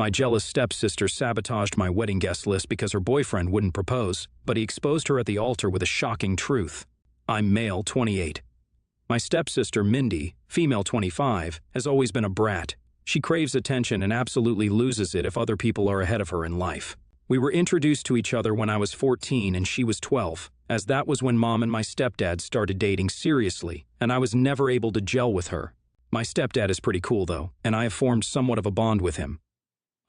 My jealous stepsister sabotaged my wedding guest list because her boyfriend wouldn't propose, but he exposed her at the altar with a shocking truth. I'm male, 28. My stepsister, Mindy, female 25, has always been a brat. She craves attention and absolutely loses it if other people are ahead of her in life. We were introduced to each other when I was 14 and she was 12, as that was when Mom and my stepdad started dating seriously, and I was never able to gel with her. My stepdad is pretty cool though, and I have formed somewhat of a bond with him.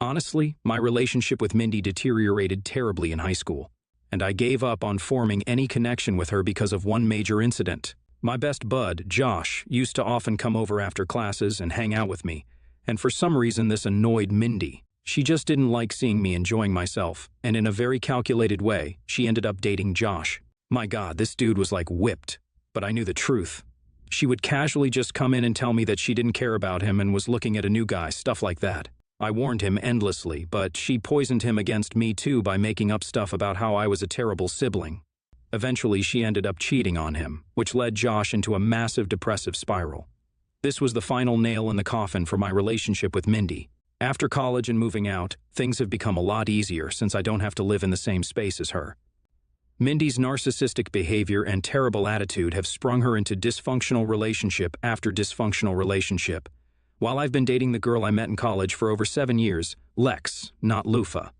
Honestly, my relationship with Mindy deteriorated terribly in high school, and I gave up on forming any connection with her because of one major incident. My best bud, Josh, used to often come over after classes and hang out with me, and for some reason this annoyed Mindy. She just didn't like seeing me enjoying myself, and in a very calculated way, she ended up dating Josh. My God, this dude was like whipped, but I knew the truth. She would casually just come in and tell me that she didn't care about him and was looking at a new guy, stuff like that. I warned him endlessly, but she poisoned him against me too by making up stuff about how I was a terrible sibling. Eventually, she ended up cheating on him, which led Josh into a massive depressive spiral. This was the final nail in the coffin for my relationship with Mindy. After college and moving out, things have become a lot easier since I don't have to live in the same space as her. Mindy's narcissistic behavior and terrible attitude have sprung her into dysfunctional relationship after dysfunctional relationship. While I've been dating the girl I met in college for over 7 years, Lex, not Lufa.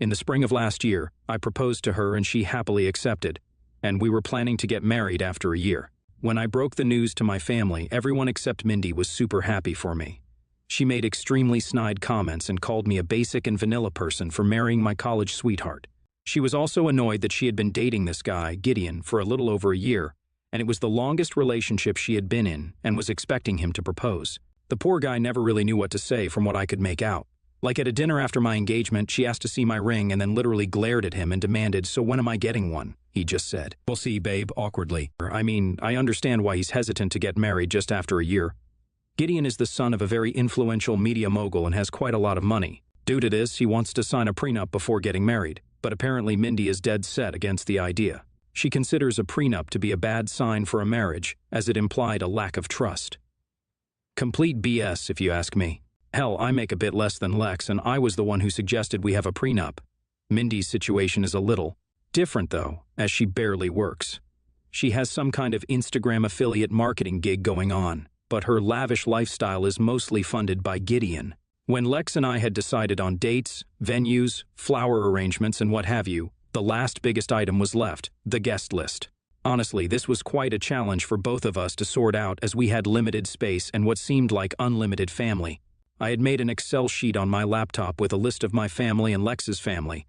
In the spring of last year, I proposed to her and she happily accepted, and we were planning to get married after a year. When I broke the news to my family, everyone except Mindy was super happy for me. She made extremely snide comments and called me a basic and vanilla person for marrying my college sweetheart. She was also annoyed that she had been dating this guy, Gideon, for a little over a year, and it was the longest relationship she had been in and was expecting him to propose. The poor guy never really knew what to say from what I could make out. Like at a dinner after my engagement, she asked to see my ring and then literally glared at him and demanded, "So when am I getting one?" He just said, "We'll see, babe," awkwardly. I mean, I understand why he's hesitant to get married just after a year. Gideon is the son of a very influential media mogul and has quite a lot of money. Due to this, he wants to sign a prenup before getting married, but apparently Mindy is dead set against the idea. She considers a prenup to be a bad sign for a marriage, as it implied a lack of trust. Complete BS, if you ask me. Hell, I make a bit less than Lex, and I was the one who suggested we have a prenup. Mindy's situation is a little different, though, as she barely works. She has some kind of Instagram affiliate marketing gig going on, but her lavish lifestyle is mostly funded by Gideon. When Lex and I had decided on dates, venues, flower arrangements, and what have you, the last biggest item was left, the guest list. Honestly, this was quite a challenge for both of us to sort out as we had limited space and what seemed like unlimited family. I had made an Excel sheet on my laptop with a list of my family and Lex's family,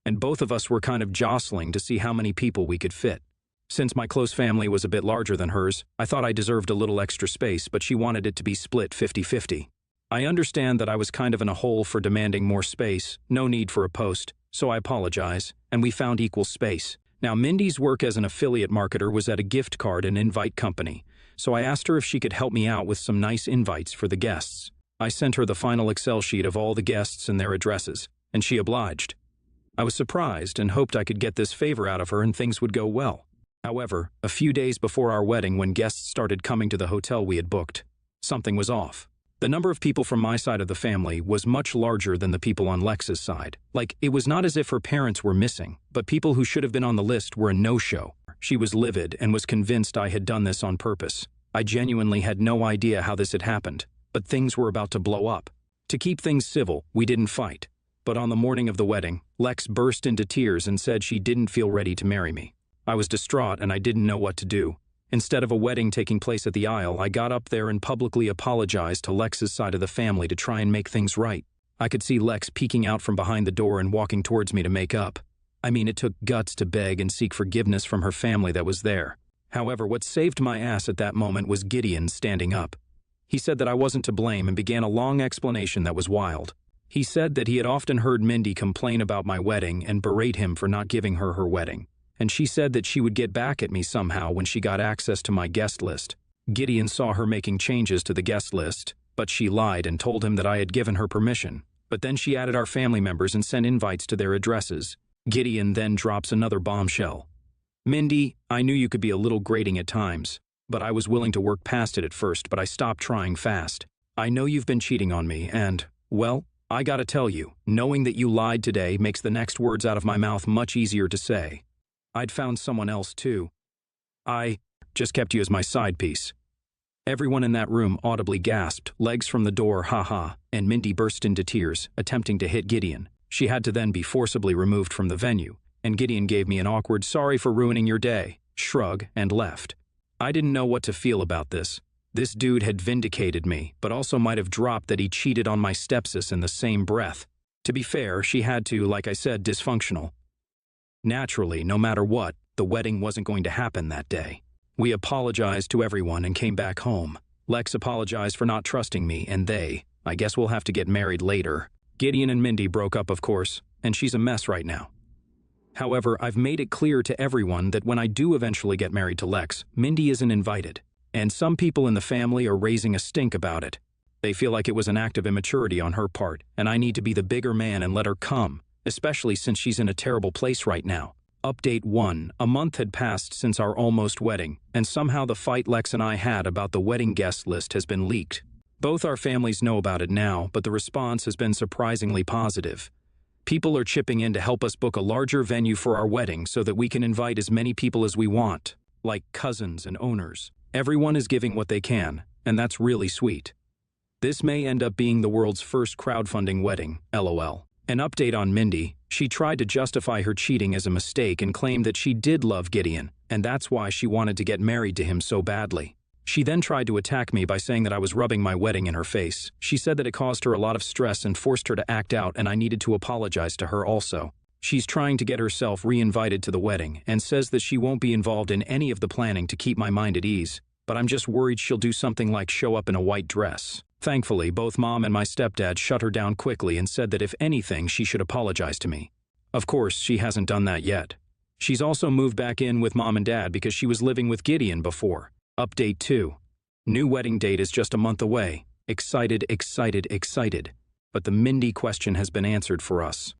and both of us were kind of jostling to see how many people we could fit. Since my close family was a bit larger than hers, I thought I deserved a little extra space, but she wanted it to be split 50-50. I understand that I was kind of in a hole for demanding more space, no need for a post, so I apologize, and we found equal space. Now, Mindy's work as an affiliate marketer was at a gift card and invite company, so I asked her if she could help me out with some nice invites for the guests. I sent her the final Excel sheet of all the guests and their addresses, and she obliged. I was surprised and hoped I could get this favor out of her and things would go well. However, a few days before our wedding, when guests started coming to the hotel we had booked, something was off. The number of people from my side of the family was much larger than the people on Lex's side. Like, it was not as if her parents were missing, but people who should have been on the list were a no-show. She was livid and was convinced I had done this on purpose. I genuinely had no idea how this had happened, but things were about to blow up. To keep things civil, we didn't fight. But on the morning of the wedding, Lex burst into tears and said she didn't feel ready to marry me. I was distraught and I didn't know what to do. Instead of a wedding taking place at the aisle, I got up there and publicly apologized to Lex's side of the family to try and make things right. I could see Lex peeking out from behind the door and walking towards me to make up. I mean, it took guts to beg and seek forgiveness from her family that was there. However, what saved my ass at that moment was Gideon standing up. He said that I wasn't to blame and began a long explanation that was wild. He said that he had often heard Mindy complain about my wedding and berate him for not giving her her wedding. And she said that she would get back at me somehow when she got access to my guest list. Gideon saw her making changes to the guest list, but she lied and told him that I had given her permission. But then she added our family members and sent invites to their addresses. Gideon then drops another bombshell. "Mindy, I knew you could be a little grating at times, but I was willing to work past it at first, but I stopped trying fast. I know you've been cheating on me and, well, I gotta tell you, knowing that you lied today makes the next words out of my mouth much easier to say. I'd found someone else too. I just kept you as my side piece. Everyone in that room audibly gasped, legs from the door, haha, and Mindy burst into tears, attempting to hit Gideon. She had to then be forcibly removed from the venue, and Gideon gave me an awkward "sorry for ruining your day" shrug and left. I didn't know what to feel about this. This dude had vindicated me, but also might have dropped that he cheated on my stepsis in the same breath. To be fair, she had to, like I said, dysfunctional. Naturally, no matter what, the wedding wasn't going to happen that day. We apologized to everyone and came back home. Lex apologized for not trusting me, and I guess we'll have to get married later. Gideon and Mindy broke up, of course, and she's a mess right now. However, I've made it clear to everyone that when I do eventually get married to Lex, Mindy isn't invited. And some people in the family are raising a stink about it. They feel like it was an act of immaturity on her part, and I need to be the bigger man and let her come, especially since she's in a terrible place right now. Update 1. A month had passed since our almost wedding, and somehow the fight Lex and I had about the wedding guest list has been leaked. Both our families know about it now, but the response has been surprisingly positive. People are chipping in to help us book a larger venue for our wedding so that we can invite as many people as we want, like cousins and owners. Everyone is giving what they can, and that's really sweet. This may end up being the world's first crowdfunding wedding, LOL. An update on Mindy. She tried to justify her cheating as a mistake and claimed that she did love Gideon, and that's why she wanted to get married to him so badly. She then tried to attack me by saying that I was rubbing my wedding in her face. She said that it caused her a lot of stress and forced her to act out, and I needed to apologize to her also. She's trying to get herself re-invited to the wedding and says that she won't be involved in any of the planning to keep my mind at ease, but I'm just worried she'll do something like show up in a white dress. Thankfully, both Mom and my stepdad shut her down quickly and said that if anything, she should apologize to me. Of course, she hasn't done that yet. She's also moved back in with Mom and Dad because she was living with Gideon before. Update 2. New wedding date is just a month away. Excited, excited, excited. But the Mindy question has been answered for us.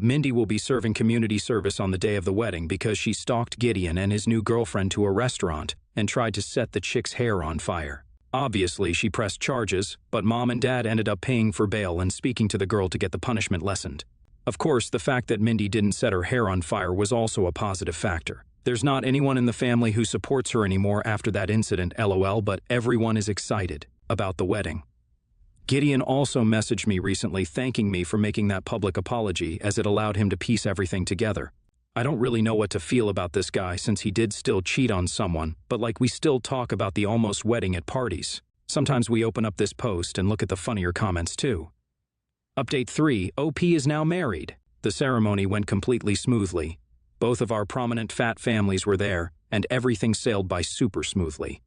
Mindy will be serving community service on the day of the wedding because she stalked Gideon and his new girlfriend to a restaurant and tried to set the chick's hair on fire. Obviously, she pressed charges, but Mom and Dad ended up paying for bail and speaking to the girl to get the punishment lessened. Of course, the fact that Mindy didn't set her hair on fire was also a positive factor. There's not anyone in the family who supports her anymore after that incident, LOL, but everyone is excited about the wedding. Gideon also messaged me recently thanking me for making that public apology as it allowed him to piece everything together. I don't really know what to feel about this guy since he did still cheat on someone, but like we still talk about the almost wedding at parties. Sometimes we open up this post and look at the funnier comments too. Update 3. OP is now married. The ceremony went completely smoothly. Both of our prominent fat families were there, and everything sailed by super smoothly.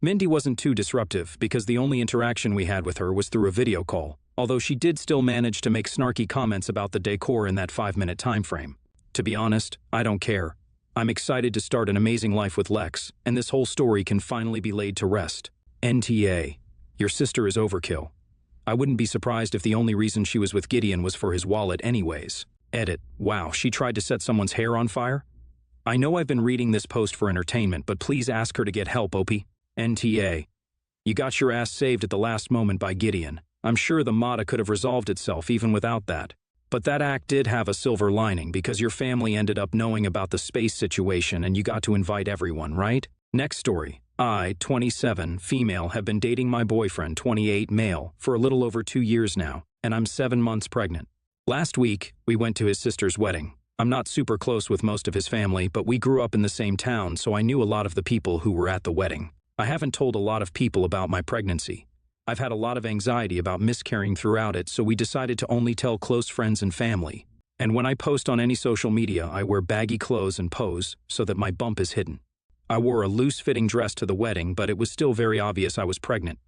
Mindy wasn't too disruptive because the only interaction we had with her was through a video call, although she did still manage to make snarky comments about the decor in that 5-minute time frame. To be honest, I don't care. I'm excited to start an amazing life with Lex, and this whole story can finally be laid to rest. NTA. Your sister is overkill. I wouldn't be surprised if the only reason she was with Gideon was for his wallet anyways. Edit. Wow, she tried to set someone's hair on fire? I know I've been reading this post for entertainment, but please ask her to get help, OP. NTA. You got your ass saved at the last moment by Gideon. I'm sure the Mata could have resolved itself even without that. But that act did have a silver lining because your family ended up knowing about the space situation and you got to invite everyone, right? Next story. I, 27, female, have been dating my boyfriend, 28, male, for a little over 2 years now, and I'm 7 months pregnant. Last week, we went to his sister's wedding. I'm not super close with most of his family, but we grew up in the same town, so I knew a lot of the people who were at the wedding. I haven't told a lot of people about my pregnancy. I've had a lot of anxiety about miscarrying throughout it, so we decided to only tell close friends and family. And when I post on any social media, I wear baggy clothes and pose so that my bump is hidden. I wore a loose-fitting dress to the wedding, but it was still very obvious I was pregnant.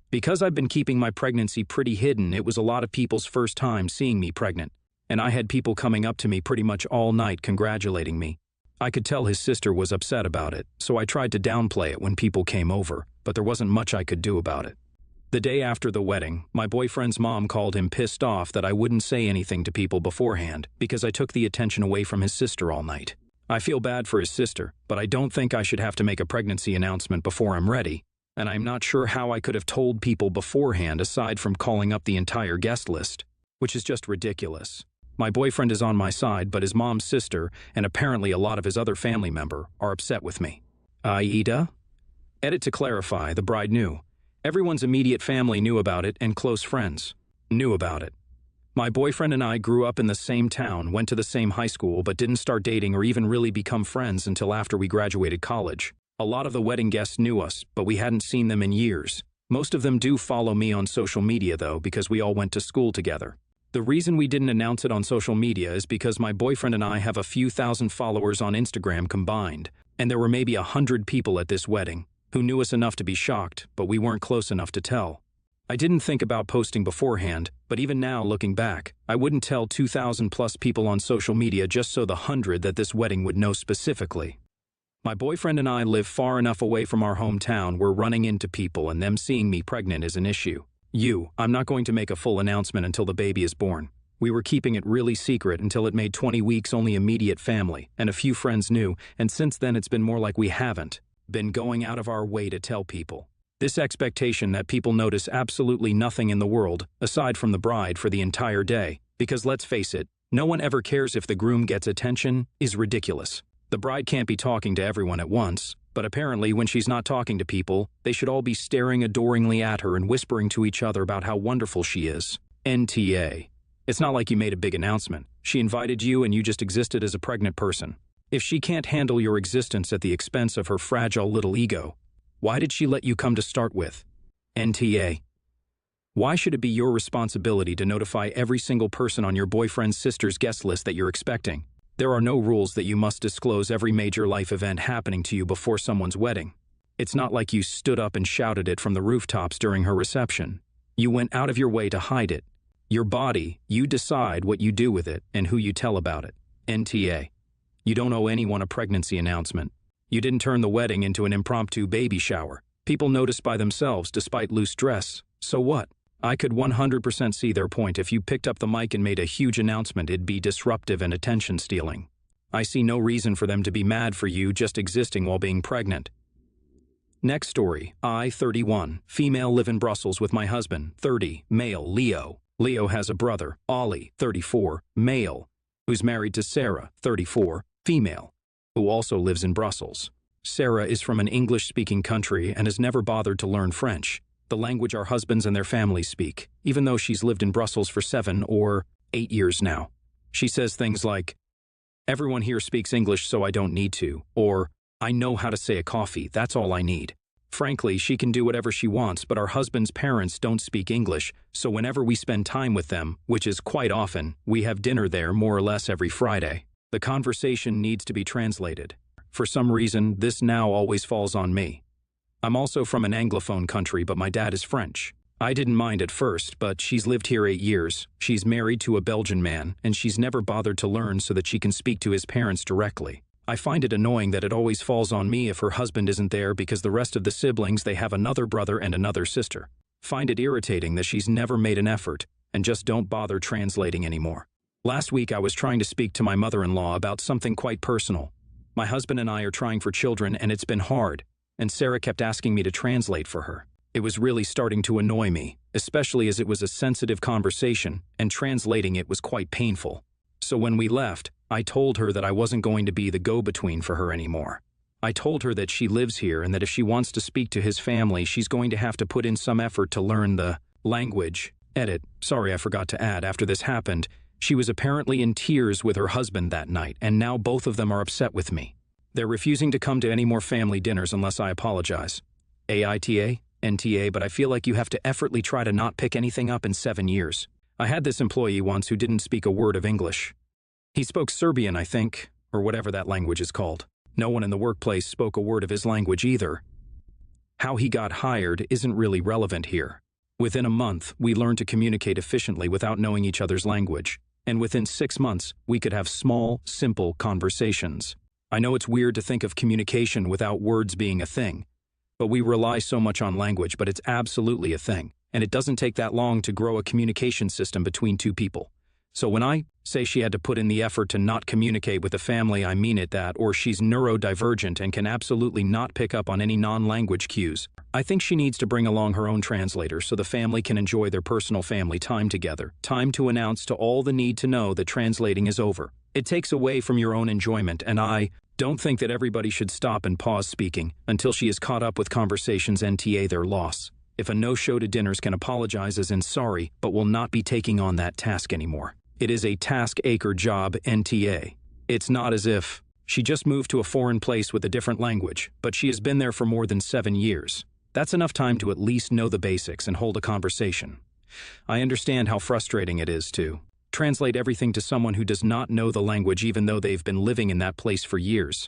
Because I've been keeping my pregnancy pretty hidden, it was a lot of people's first time seeing me pregnant, and I had people coming up to me pretty much all night congratulating me. I could tell his sister was upset about it, so I tried to downplay it when people came over, but there wasn't much I could do about it. The day after the wedding, my boyfriend's mom called him pissed off that I wouldn't say anything to people beforehand because I took the attention away from his sister all night. I feel bad for his sister, but I don't think I should have to make a pregnancy announcement before I'm ready. And I'm not sure how I could have told people beforehand aside from calling up the entire guest list, which is just ridiculous. My boyfriend is on my side, but his mom's sister, and apparently a lot of his other family member, are upset with me. Aida? Edit to clarify, the bride knew. Everyone's immediate family knew about it, and close friends knew about it. My boyfriend and I grew up in the same town, went to the same high school, but didn't start dating or even really become friends until after we graduated college. A lot of the wedding guests knew us, but we hadn't seen them in years. Most of them do follow me on social media, though, because we all went to school together. The reason we didn't announce it on social media is because my boyfriend and I have a few thousand followers on Instagram combined, and there were maybe 100 people at this wedding who knew us enough to be shocked, but we weren't close enough to tell. I didn't think about posting beforehand, but even now, looking back, I wouldn't tell 2,000 plus people on social media just so the 100 that this wedding would know specifically. My boyfriend and I live far enough away from our hometown where running into people and them seeing me pregnant is an issue. I'm not going to make a full announcement until the baby is born. We were keeping it really secret until it made 20 weeks only immediate family, and a few friends knew, and since then it's been more like we haven't been going out of our way to tell people. This expectation that people notice absolutely nothing in the world, aside from the bride, for the entire day, because let's face it, no one ever cares if the groom gets attention, is ridiculous. The bride can't be talking to everyone at once, but apparently when she's not talking to people, they should all be staring adoringly at her and whispering to each other about how wonderful she is. NTA. It's not like you made a big announcement. She invited you and you just existed as a pregnant person. If she can't handle your existence at the expense of her fragile little ego, why did she let you come to start with? NTA. Why should it be your responsibility to notify every single person on your boyfriend's sister's guest list that you're expecting? There are no rules that you must disclose every major life event happening to you before someone's wedding. It's not like you stood up and shouted it from the rooftops during her reception. You went out of your way to hide it. Your body, you decide what you do with it and who you tell about it. NTA. You don't owe anyone a pregnancy announcement. You didn't turn the wedding into an impromptu baby shower. People notice by themselves despite loose dress. So what? I could 100% see their point. If you picked up the mic and made a huge announcement, it'd be disruptive and attention-stealing. I see no reason for them to be mad for you just existing while being pregnant. Next story. I, 31, female, live in Brussels with my husband, 30, male, Leo. Leo has a brother, Ollie, 34, male, who's married to Sarah, 34, female, who also lives in Brussels. Sarah is from an English-speaking country and has never bothered to learn French, the language our husbands and their families speak, even though she's lived in Brussels for 7 or 8 years now. She says things like, "Everyone here speaks English, so I don't need to," or, "I know how to say a coffee, that's all I need." Frankly, she can do whatever she wants, but our husband's parents don't speak English, so whenever we spend time with them, which is quite often, we have dinner there more or less every Friday. The conversation needs to be translated. For some reason, this now always falls on me. I'm also from an Anglophone country, but my dad is French. I didn't mind at first, but she's lived here 8 years. She's married to a Belgian man, and she's never bothered to learn so that she can speak to his parents directly. I find it annoying that it always falls on me if her husband isn't there because the rest of the siblings, they have another brother and another sister. Find it irritating that she's never made an effort and just don't bother translating anymore. Last week I was trying to speak to my mother-in-law about something quite personal. My husband and I are trying for children and it's been hard, and Sarah kept asking me to translate for her. It was really starting to annoy me, especially as it was a sensitive conversation and translating it was quite painful. So when we left, I told her that I wasn't going to be the go-between for her anymore. I told her that she lives here and that if she wants to speak to his family, she's going to have to put in some effort to learn the language. Edit. Sorry, I forgot to add, after this happened, she was apparently in tears with her husband that night, and now both of them are upset with me. They're refusing to come to any more family dinners unless I apologize. AITA, NTA, but I feel like you have to effortlessly try to not pick anything up in 7 years. I had this employee once who didn't speak a word of English. He spoke Serbian, I think, or whatever that language is called. No one in the workplace spoke a word of his language either. How he got hired isn't really relevant here. Within a month, we learned to communicate efficiently without knowing each other's language. And within 6 months, we could have small, simple conversations. I know it's weird to think of communication without words being a thing, but we rely so much on language, but it's absolutely a thing. And it doesn't take that long to grow a communication system between two people. So when I Say she had to put in the effort to not communicate with the family, I mean it that, or she's neurodivergent and can absolutely not pick up on any non-language cues. I think she needs to bring along her own translator so the family can enjoy their personal family time together. Time to announce to all the need to know that translating is over. It takes away from your own enjoyment, and I don't think that everybody should stop and pause speaking until she is caught up with conversations NTA their loss. If a no-show to dinners can apologize as in sorry, but will not be taking on that task anymore. It is a task-acre job, NTA. It's not as if she just moved to a foreign place with a different language, but she has been there for more than 7 years. That's enough time to at least know the basics and hold a conversation. I understand how frustrating it is to translate everything to someone who does not know the language even though they've been living in that place for years.